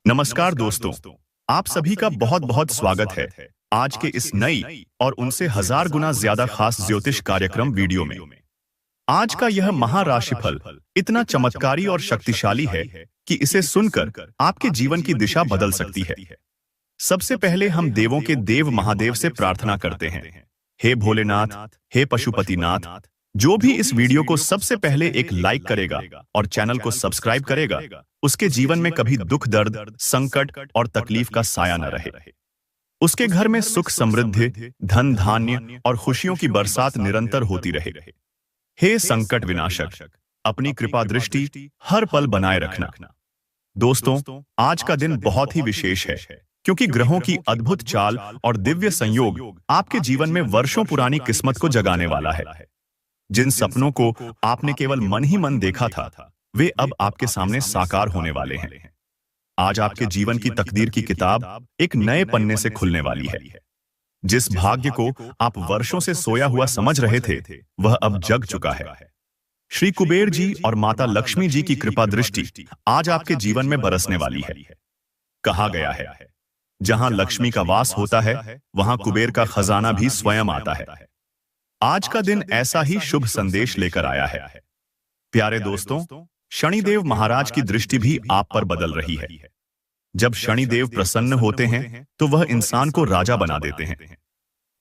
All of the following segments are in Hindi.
नमस्कार दोस्तों, आप सभी का बहुत बहुत स्वागत है आज के इस नई और उनसे हजार गुना ज्यादा खास ज्योतिष कार्यक्रम वीडियो में। आज का यह महाराशिफल इतना चमत्कारी और शक्तिशाली है कि इसे सुनकर आपके जीवन की दिशा बदल सकती है। सबसे पहले हम देवों के देव महादेव से प्रार्थना करते हैं। हे भोलेनाथ, हे पशुपतिनाथ, जो भी इस वीडियो को सबसे पहले एक लाइक करेगा और चैनल को सब्सक्राइब करेगा, उसके जीवन में कभी दुख, दर्द, संकट और तकलीफ का साया न रहे। उसके घर में सुख, समृद्धि, धन, धान्य और खुशियों की बरसात निरंतर होती रहे। हे संकट विनाशक, अपनी कृपा दृष्टि हर पल बनाए रखना। दोस्तों, आज का दिन बहुत ही विशेष है क्योंकि ग्रहों की अद्भुत चाल और दिव्य संयोग आपके जीवन में वर्षों पुरानी किस्मत को जगाने वाला है। जिन सपनों को आपने केवल मन ही मन देखा था, वे अब आपके सामने साकार होने वाले हैं। आज आपके जीवन की तकदीर की किताब एक नए पन्ने से खुलने वाली है। जिस भाग्य को आप वर्षों से सोया हुआ समझ रहे थे, वह अब जग चुका है। श्री कुबेर जी और माता लक्ष्मी जी की कृपा दृष्टि आज आपके जीवन में बरसने वाली है। कहा गया है, जहां लक्ष्मी का वास होता है, वहां कुबेर का खजाना भी स्वयं आता है। आज का दिन ऐसा ही शुभ संदेश लेकर आया है। प्यारे दोस्तों, शनिदेव महाराज की दृष्टि भी आप पर बदल रही है। जब शनिदेव प्रसन्न होते हैं तो वह इंसान को राजा बना देते हैं।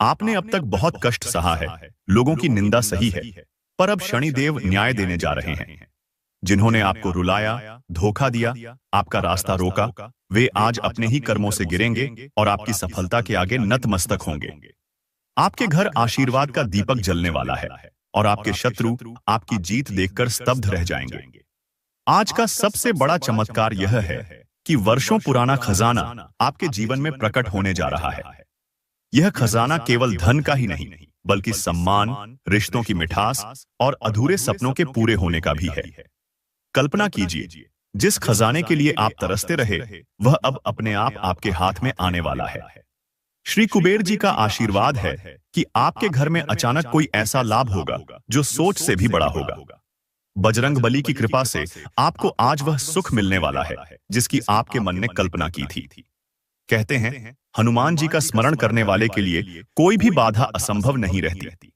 आपने अब तक बहुत कष्ट सहा है, लोगों की निंदा सही है, पर अब शनिदेव न्याय देने जा रहे हैं। जिन्होंने आपको रुलाया, धोखा दिया, आपका रास्ता रोका, वे आज अपने ही कर्मों से गिरेंगे और आपकी सफलता के आगे नतमस्तक होंगे। आपके घर आशीर्वाद का दीपक जलने वाला है और आपके शत्रु आपकी जीत देखकर स्तब्ध रह जाएंगे। आज का सबसे बड़ा चमत्कार यह है कि वर्षों पुराना खजाना आपके जीवन में प्रकट होने जा रहा है। यह खजाना केवल धन का ही नहीं, बल्कि सम्मान, रिश्तों की मिठास और अधूरे सपनों के पूरे होने का भी है। कल्पना कीजिए, जिस खजाने के लिए आप तरसते रहे, वह अब अपने आप आपके हाथ में आने वाला है। श्री कुबेर जी का आशीर्वाद है कि आपके घर में अचानक कोई ऐसा लाभ होगा जो सोच से भी बड़ा होगा। बजरंग बली की कृपा से आपको आज वह सुख मिलने वाला है जिसकी आपके मन ने कल्पना की थी। कहते हैं, हनुमान जी का स्मरण करने वाले के लिए कोई भी बाधा असंभव नहीं रहती।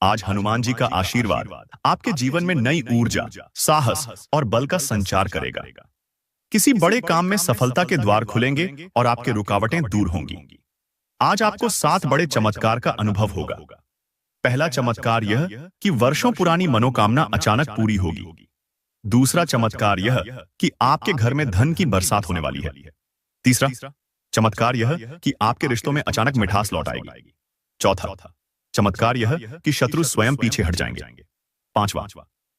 आज हनुमान जी का आशीर्वाद आपके जीवन में नई ऊर्जा, साहस और बल का संचार करेगा। किसी बड़े काम में सफलता के द्वार खुलेंगे और आपके रुकावटें दूर होंगी। आज आपको 7 बड़े चमत्कार का अनुभव होगा। पहला चमत्कार यह कि वर्षों पुरानी मनोकामना अचानक पूरी होगी। दूसरा चमत्कार यह कि आपके घर में धन की बरसात होने वाली है। तीसरा चमत्कार यह कि आपके रिश्तों में अचानक मिठास लौट आएगी। चौथा चमत्कार यह कि शत्रु स्वयं पीछे हट जाएंगे। पांचवा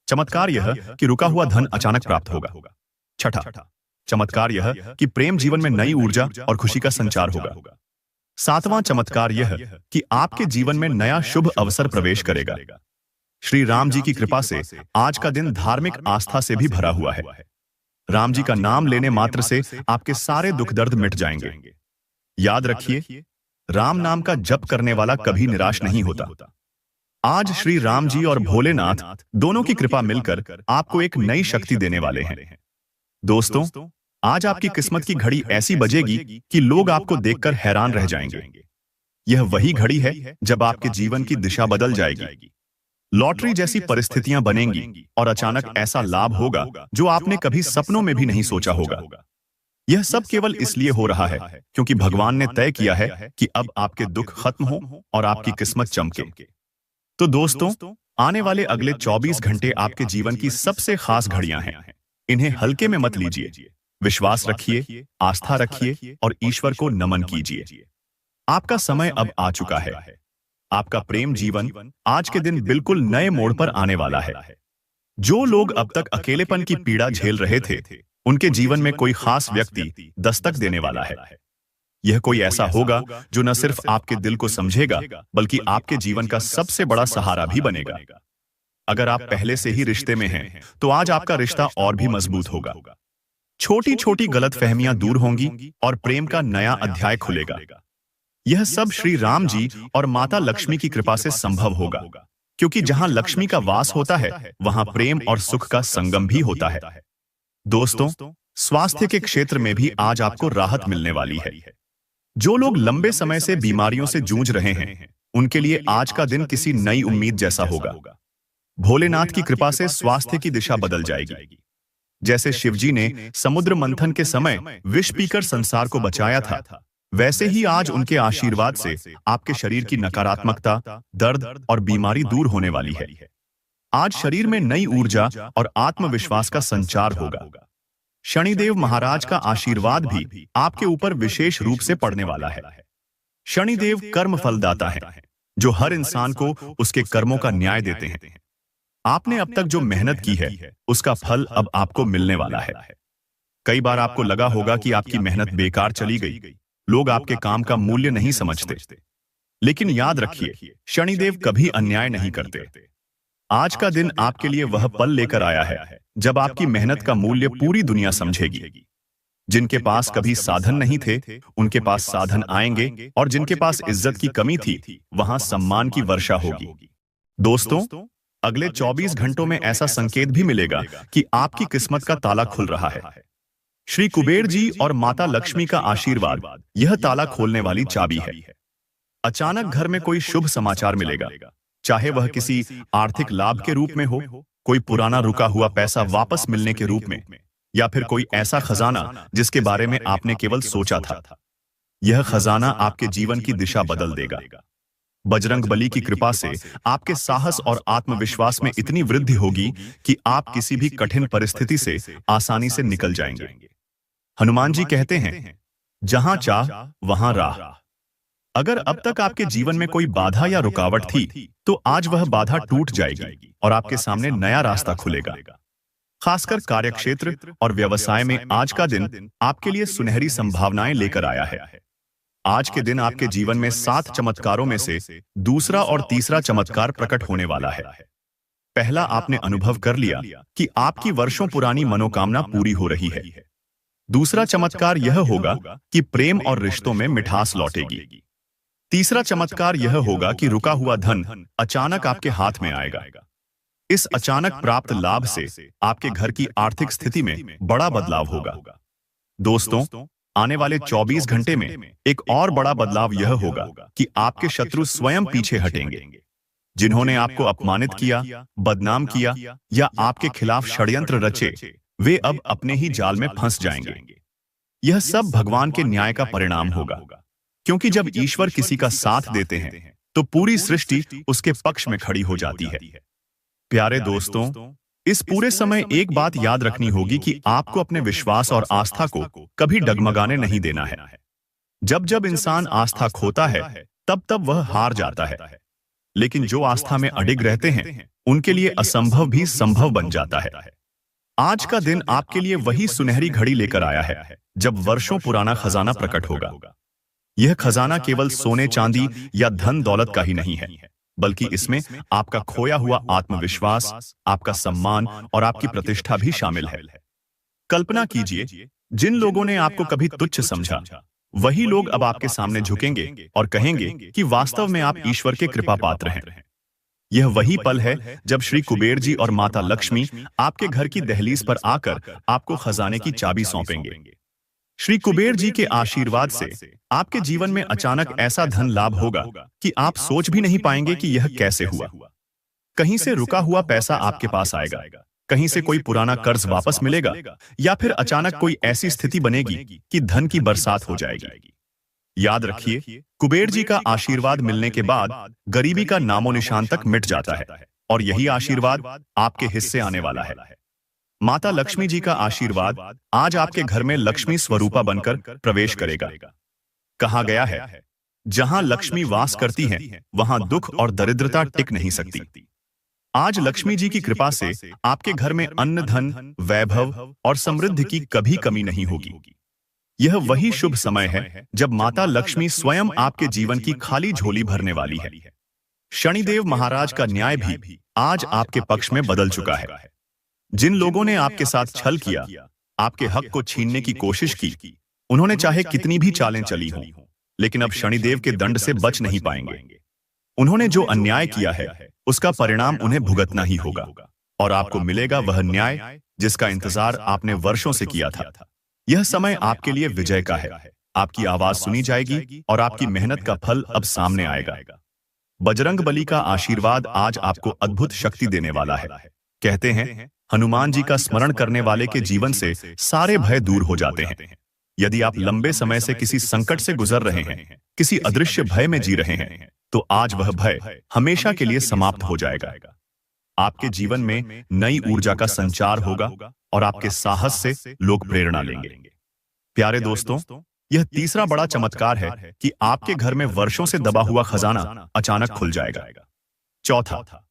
चमत्कार यह कि रुका हुआ धन अचानक प्राप्त होगा। छठा चमत्कार यह कि प्रेम जीवन में नई ऊर्जा और खुशी का संचार होगा। सातवां चमत्कार यह कि आपके जीवन में नया शुभ अवसर प्रवेश करेगा। श्री राम जी की कृपा से आज का दिन धार्मिक आस्था से भी भरा हुआ है। राम जी का नाम लेने मात्र से आपके सारे दुख दर्द मिट जाएंगे। याद रखिए, राम नाम का जप करने वाला कभी निराश नहीं होता। आज श्री राम जी और भोलेनाथ दोनों की कृपा मिलकर आपको एक नई शक्ति देने वाले हैं। दोस्तों, आज आपकी किस्मत की घड़ी ऐसी बजेगी कि लोग आपको देखकर हैरान रह जाएंगे। यह वही घड़ी है जब आपके जीवन की दिशा बदल जाएगी। लॉटरी जैसी परिस्थितियां बनेंगी और अचानक ऐसा लाभ होगा जो आपने कभी सपनों में भी नहीं सोचा होगा। यह सब केवल इसलिए हो रहा है क्योंकि भगवान ने तय किया है कि अब आपके दुख खत्म हो और आपकी किस्मत चमके। तो दोस्तों, आने वाले अगले 24 घंटे आपके जीवन की सबसे खास घड़ियां हैं। इन्हें हल्के में मत लीजिए। विश्वास रखिए, आस्था रखिए और ईश्वर को नमन कीजिए। आपका समय अब आ चुका है। आपका प्रेम जीवन आज के दिन बिल्कुल नए मोड़ पर आने वाला है। जो लोग अब तक अकेलेपन की पीड़ा झेल रहे थे, उनके जीवन में कोई खास व्यक्ति दस्तक देने वाला है। यह कोई ऐसा होगा जो न सिर्फ आपके दिल को समझेगा, बल्कि आपके जीवन का सबसे बड़ा सहारा भी बनेगा। अगर आप पहले से ही रिश्ते में हैं, तो आज आपका रिश्ता और भी मजबूत होगा। छोटी छोटी गलतफहमियां दूर होंगी और प्रेम का नया अध्याय खुलेगा। यह सब श्री राम जी और माता लक्ष्मी की कृपा से संभव होगा, क्योंकि जहां लक्ष्मी का वास होता है, वहां प्रेम और सुख का संगम भी होता है। दोस्तों, स्वास्थ्य के क्षेत्र में भी आज आपको राहत मिलने वाली है। जो लोग लंबे समय से बीमारियों से जूझ रहे हैं, उनके लिए आज का दिन किसी नई उम्मीद जैसा होगा। भोलेनाथ की कृपा से स्वास्थ्य की दिशा बदल जाएगी। जैसे शिवजी ने समुद्र मंथन के समय विष पीकर संसार को बचाया था, वैसे ही आज उनके आशीर्वाद से आपके शरीर की नकारात्मकता, दर्द और बीमारी दूर होने वाली है। आज शरीर में नई ऊर्जा और आत्मविश्वास का संचार होगा। शनिदेव महाराज का आशीर्वाद भी आपके ऊपर विशेष रूप से पड़ने वाला है। शनिदेव कर्म फलदाता है, जो हर इंसान को उसके कर्मों का न्याय देते हैं। आपने अब तक जो मेहनत की है, उसका फल अब आपको मिलने वाला है। कई बार आपको लगा होगा कि आपकी मेहनत बेकार चली गई, लोग आपके काम का मूल्य नहीं समझते। लेकिन याद रखिए, शनिदेव कभी अन्याय नहीं करते। आज का दिन आपके लिए वह पल लेकर आया है जब आपकी मेहनत का मूल्य पूरी दुनिया समझेगी। जिनके पास कभी साधन नहीं थे, उनके पास साधन आएंगे, और जिनके पास इज्जत की कमी थी, वहां सम्मान की वर्षा होगी। दोस्तों, अगले 24 घंटों में ऐसा संकेत भी मिलेगा कि आपकी किस्मत का ताला खुल रहा है। श्री कुबेर जी और माता लक्ष्मी का आशीर्वाद यह ताला खोलने वाली चाबी है। अचानक घर में कोई शुभ समाचार मिलेगा, चाहे वह किसी आर्थिक लाभ के रूप में हो, कोई पुराना रुका हुआ पैसा वापस मिलने के रूप में, या फिर कोई ऐसा खजाना जिसके बारे में आपने केवल सोचा था। यह खजाना आपके जीवन की दिशा बदल देगा। बजरंगबली की कृपा से आपके साहस और आत्मविश्वास में इतनी वृद्धि होगी कि आप किसी भी कठिन परिस्थिति से आसानी से निकल जाएंगे। हनुमान जी कहते हैं, जहां चाह वहां राह। अगर अब तक आपके जीवन में कोई बाधा या रुकावट थी, तो आज वह बाधा टूट जाएगी और आपके सामने नया रास्ता खुलेगा। खासकर कार्यक्षेत्र और व्यवसाय में आज का दिन आपके लिए सुनहरी संभावनाएं लेकर आया है। आज के दिन आपके जीवन में 7 चमत्कारों में से दूसरा और तीसरा चमत्कार प्रकट होने वाला है। पहला आपने अनुभव कर लिया कि आपकी वर्षों पुरानी मनोकामना पूरी हो रही है। दूसरा चमत्कार यह होगा कि प्रेम और रिश्तों में मिठास लौटेगी। तीसरा चमत्कार यह होगा कि रुका हुआ धन अचानक आपके हाथ में आएगा। इस अचानक प्राप्त लाभ से आपके घर की आर्थिक स्थिति में बड़ा बदलाव होगा। दोस्तों, आने वाले 24 घंटे में एक और बड़ा बदलाव यह होगा कि आपके शत्रु स्वयं पीछे हटेंगे। जिन्होंने आपको अपमानित किया, बदनाम किया या आपके खिलाफ षड्यंत्र रचे, वे अब अपने ही जाल में फंस जाएंगे। यह सब भगवान के न्याय का परिणाम होगा, क्योंकि जब ईश्वर किसी का साथ देते हैं, तो पूरी सृष्टि उसके पक्ष में खड़ी हो जाती है। प्यारे दोस्तों, इस पूरे समय एक बात याद रखनी होगी कि आपको अपने विश्वास और आस्था को कभी डगमगाने नहीं देना है। जब जब इंसान आस्था खोता है, तब तब वह हार जाता है। लेकिन जो आस्था में अडिग रहते हैं, उनके लिए असंभव भी संभव बन जाता है। आज का दिन आपके लिए वही सुनहरी घड़ी लेकर आया है जब वर्षों पुराना खजाना प्रकट होगा। यह खजाना केवल सोने चांदी या धन दौलत का ही नहीं है, बल्कि इसमें आपका खोया हुआ आत्मविश्वास, आपका सम्मान और आपकी प्रतिष्ठा भी शामिल है। कल्पना कीजिए, जिन लोगों ने आपको कभी तुच्छ समझा, वही लोग अब आपके सामने झुकेंगे और कहेंगे कि वास्तव में आप ईश्वर के कृपा पात्र हैं। यह वही पल है जब श्री कुबेर जी और माता लक्ष्मी आपके घर की दहलीज पर आकर आपको खजाने की चाबी सौंपेंगे। श्री कुबेर जी के आशीर्वाद से आपके जीवन में अचानक ऐसा धन लाभ होगा कि आप सोच भी नहीं पाएंगे कि यह कैसे हुआ। कहीं से रुका हुआ पैसा आपके पास आएगा, कहीं से कोई पुराना कर्ज वापस मिलेगा, या फिर अचानक कोई ऐसी स्थिति बनेगी कि धन की बरसात हो जाएगी। याद रखिए, कुबेर जी का आशीर्वाद मिलने के बाद गरीबी का नामो निशान तक मिट जाता है, और यही आशीर्वाद आपके हिस्से आने वाला है। माता लक्ष्मी जी का आशीर्वाद आज आपके घर में लक्ष्मी स्वरूपा बनकर प्रवेश करेगा। कहा गया है, जहां लक्ष्मी वास करती हैं, वहां दुख और दरिद्रता टिक नहीं सकती। आज लक्ष्मी जी की कृपा से आपके घर में अन्न, धन, वैभव और समृद्धि की कभी कमी नहीं होगी। यह वही शुभ समय है जब माता लक्ष्मी स्वयं आपके जीवन की खाली झोली भरने वाली है। शनिदेव महाराज का न्याय भी आज आपके पक्ष में बदल चुका है। जिन लोगों ने आपके साथ छल किया, आपके हक को छीनने की कोशिश की, उन्होंने चाहे कितनी भी चालें चली हों, लेकिन अब शनिदेव के दंड से बच नहीं पाएंगे। उन्होंने जो अन्याय किया है, उसका परिणाम उन्हें भुगतना ही होगा, और आपको मिलेगा वह न्याय जिसका इंतजार आपने वर्षों से किया था। यह समय आपके लिए विजय का है। आपकी आवाज सुनी जाएगी और आपकी मेहनत का फल अब सामने आएगा। बजरंगबली का आशीर्वाद आज आपको अद्भुत शक्ति देने वाला है। कहते हैं, हनुमान जी का स्मरण करने वाले के जीवन से सारे भय दूर हो जाते हैं। यदि आप लंबे समय से किसी संकट से गुजर रहे हैं, किसी अदृश्य भय में जी रहे हैं, तो आज वह भय हमेशा के लिए समाप्त हो जाएगा। आपके जीवन में नई ऊर्जा का संचार होगा और आपके साहस से लोग प्रेरणा लेंगे। प्यारे दोस्तों, यह तीसरा बड़ा चमत्कार है कि आपके घर में वर्षों से दबा हुआ खजाना अचानक खुल जाएगा। चौथा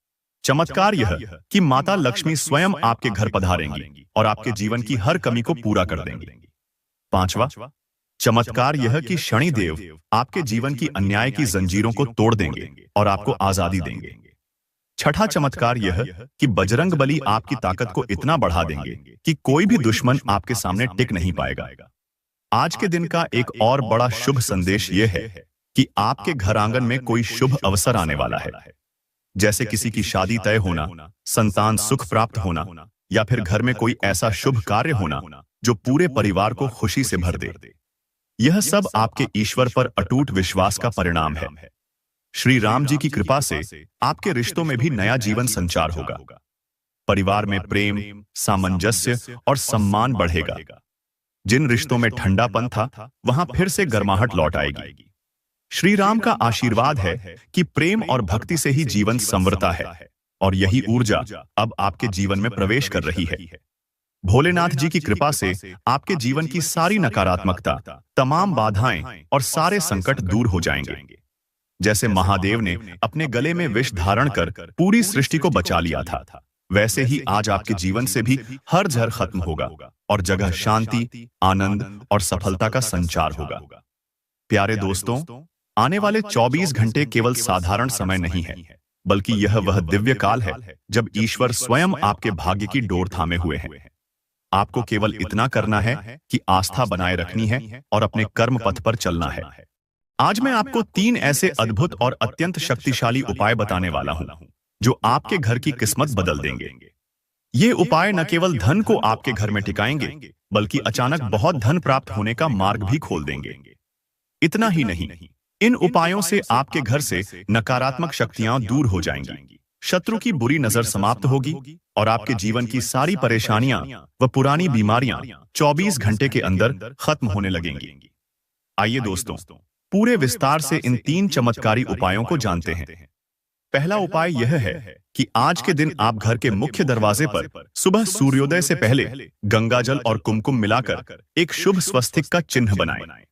चमत्कार यह कि माता लक्ष्मी स्वयं आपके घर पधारेंगी और आपके जीवन की हर कमी को पूरा कर देंगी। पांचवा चमत्कार यह कि शनिदेव आपके जीवन की अन्याय की जंजीरों को तोड़ देंगे और आपको आजादी देंगे। छठा चमत्कार यह कि बजरंगबली आपकी ताकत को इतना बढ़ा देंगे कि कोई भी दुश्मन आपके सामने टिक नहीं पाएगा। आज के दिन का एक और बड़ा शुभ संदेश यह है कि आपके घर आंगन में कोई शुभ अवसर आने वाला है, जैसे किसी की शादी तय होना, संतान सुख प्राप्त होना, या फिर घर में कोई ऐसा शुभ कार्य होना जो पूरे परिवार को खुशी से भर दे। यह सब आपके ईश्वर पर अटूट विश्वास का परिणाम है। श्री राम जी की कृपा से आपके रिश्तों में भी नया जीवन संचार होगा। परिवार में प्रेम, सामंजस्य और सम्मान बढ़ेगा। जिन रिश्तों में ठंडापन था, वहां फिर से गर्माहट लौट आएगी। श्री राम का आशीर्वाद है कि प्रेम और भक्ति से ही जीवन संवरता है और यही ऊर्जा अब आपके जीवन में प्रवेश कर रही है। भोलेनाथ जी की कृपा से आपके जीवन की सारी नकारात्मकता, तमाम बाधाएं और सारे संकट दूर हो जाएंगे। जैसे महादेव ने अपने गले में विष धारण कर पूरी सृष्टि को बचा लिया था, वैसे ही आज आपके जीवन से भी हर जहर खत्म होगा और जगह शांति, आनंद और सफलता का संचार होगा। प्यारे दोस्तों, आने वाले 24 घंटे केवल साधारण समय नहीं है, बल्कि यह वह दिव्य काल है जब ईश्वर स्वयं आपके भाग्य की डोर थामे हुए हैं। आपको केवल इतना करना है कि आस्था बनाए रखनी है और अपने कर्म पथ पर चलना है। आज मैं आपको 3 ऐसे अद्भुत और अत्यंत शक्तिशाली उपाय बताने वाला हूं जो आपके घर की किस्मत बदल देंगे। ये उपाय न केवल धन को आपके घर में टिकाएंगे, बल्कि अचानक बहुत धन प्राप्त होने का मार्ग भी खोल देंगे। इतना ही नहीं, इन उपायों से आपके घर से नकारात्मक शक्तियां दूर हो जाएंगी, शत्रु की बुरी नजर समाप्त होगी और आपके जीवन की सारी परेशानियां व पुरानी बीमारियां 24 घंटे के अंदर खत्म होने लगेंगी। आइए दोस्तों, पूरे विस्तार से इन 3 चमत्कारी उपायों को जानते हैं। पहला उपाय यह है कि आज के दिन आप घर के मुख्य दरवाजे पर सुबह सूर्योदय से पहले गंगाजल और कुमकुम मिलाकर एक शुभ स्वस्तिक का चिन्ह बनाएं।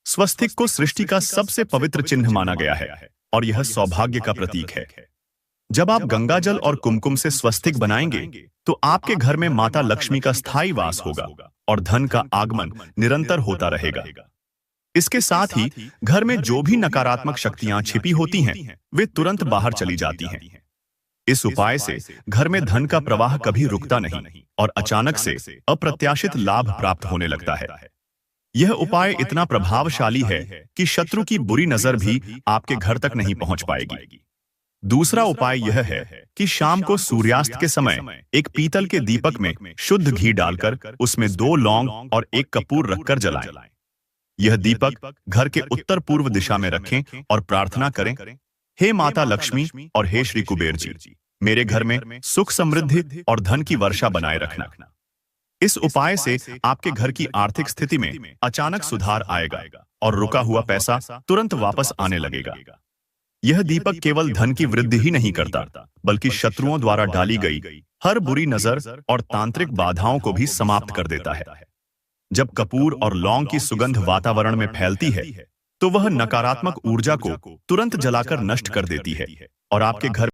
स्वस्तिक को सृष्टि का सबसे पवित्र चिन्ह माना गया है और यह सौभाग्य का प्रतीक है। जब आप गंगाजल और कुमकुम से स्वस्तिक बनाएंगे तो आपके घर में माता लक्ष्मी का स्थायी वास होगा और धन का आगमन निरंतर होता रहेगा। इसके साथ ही घर में जो भी नकारात्मक शक्तियां छिपी होती हैं, वे तुरंत बाहर चली जाती हैं। इस उपाय से घर में धन का प्रवाह कभी रुकता नहीं और अचानक से अप्रत्याशित लाभ प्राप्त होने लगता है। यह उपाय इतना प्रभावशाली है कि शत्रु की बुरी नजर भी आपके घर तक नहीं पहुंच पाएगी। दूसरा उपाय यह है कि शाम को सूर्यास्त के समय एक पीतल के दीपक में शुद्ध घी डालकर उसमें 2 लौंग और 1 कपूर रखकर जलाएं। यह दीपक घर के उत्तर पूर्व दिशा में रखें और प्रार्थना करें, हे माता लक्ष्मी और हे श्री कुबेर जी, मेरे घर में सुख समृद्धि और धन की वर्षा बनाए रखना। इस उपाय से आपके घर की आर्थिक स्थिति में अचानक सुधार आएगा और रुका हुआ पैसा तुरंत वापस आने लगेगा। यह दीपक केवल धन की वृद्धि ही नहीं करता, बल्कि शत्रुओं द्वारा डाली गई हर बुरी नजर और तांत्रिक बाधाओं को भी समाप्त कर देता है। जब कपूर और लौंग की सुगंध वातावरण में फैलती है, तो वह नकारात्मक ऊर्जा को तुरंत जलाकर नष्ट कर देती है और आपके घर